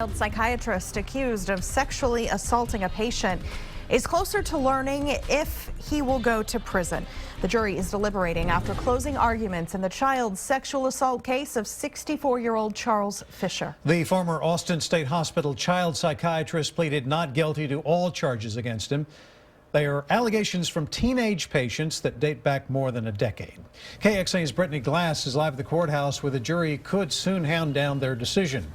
A psychiatrist accused of sexually assaulting a patient is closer to learning if he will go to prison. The jury is deliberating after closing arguments in the child sexual assault case of 64-year-old Charles Fischer. The former Austin State Hospital child psychiatrist pleaded not guilty to all charges against him. They are allegations from teenage patients that date back more than a decade. KXAN's Brittany Glass is live at the courthouse where the jury could soon hound down their decision.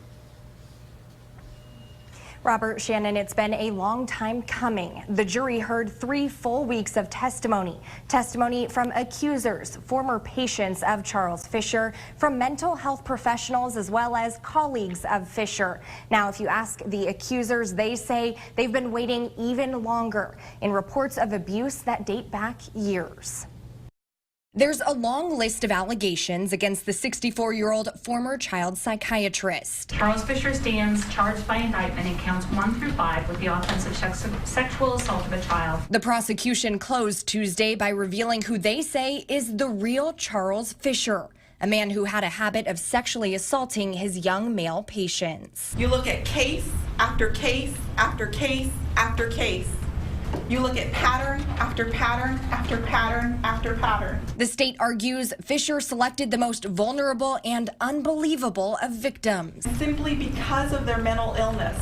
Robert, Shannon, it's been a long time coming. The jury heard 3 full weeks of testimony. Testimony from accusers, former patients of Charles Fischer, from mental health professionals, as well as colleagues of Fischer. Now, if you ask the accusers, they say they've been waiting even longer in reports of abuse that date back years. There's a long list of allegations against the 64-year-old former child psychiatrist. Charles Fischer stands charged by indictment in counts 1 through 5 with the offense of sexual assault of a child. The prosecution closed Tuesday by revealing who they say is the real Charles Fischer, a man who had a habit of sexually assaulting his young male patients. You look at case after case after case after case. You look at pattern after pattern after pattern after pattern. The state argues Fischer selected the most vulnerable and unbelievable of victims. Simply because of their mental illness,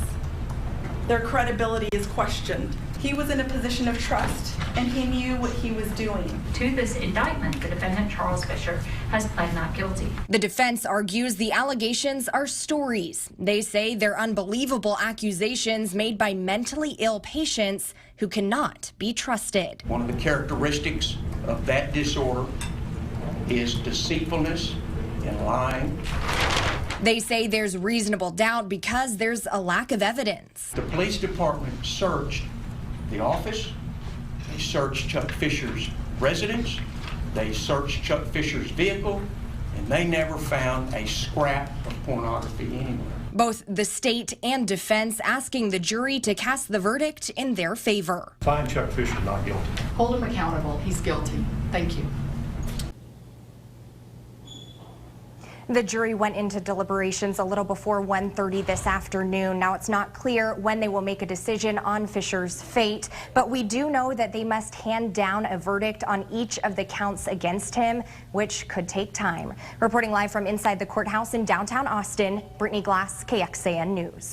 their credibility is questioned. He was in a position of trust, and he knew what he was doing. To this indictment, the defendant, Charles Fischer, has pled not guilty. The defense argues the allegations are stories. They say they're unbelievable accusations made by mentally ill patients who cannot be trusted. One of the characteristics of that disorder is deceitfulness and lying. They say there's reasonable doubt because there's a lack of evidence. The police department searched the office, they searched Chuck Fischer's residence, they searched Chuck Fischer's vehicle, and they never found a scrap of pornography anywhere. Both the state and defense asking the jury to cast the verdict in their favor. Find Chuck Fischer not guilty. Hold him accountable. He's guilty. Thank you. The jury went into deliberations a little before 1:30 this afternoon. Now, it's not clear when they will make a decision on Fischer's fate, but we do know that they must hand down a verdict on each of the counts against him, which could take time. Reporting live from inside the courthouse in downtown Austin, Brittany Glass, KXAN News.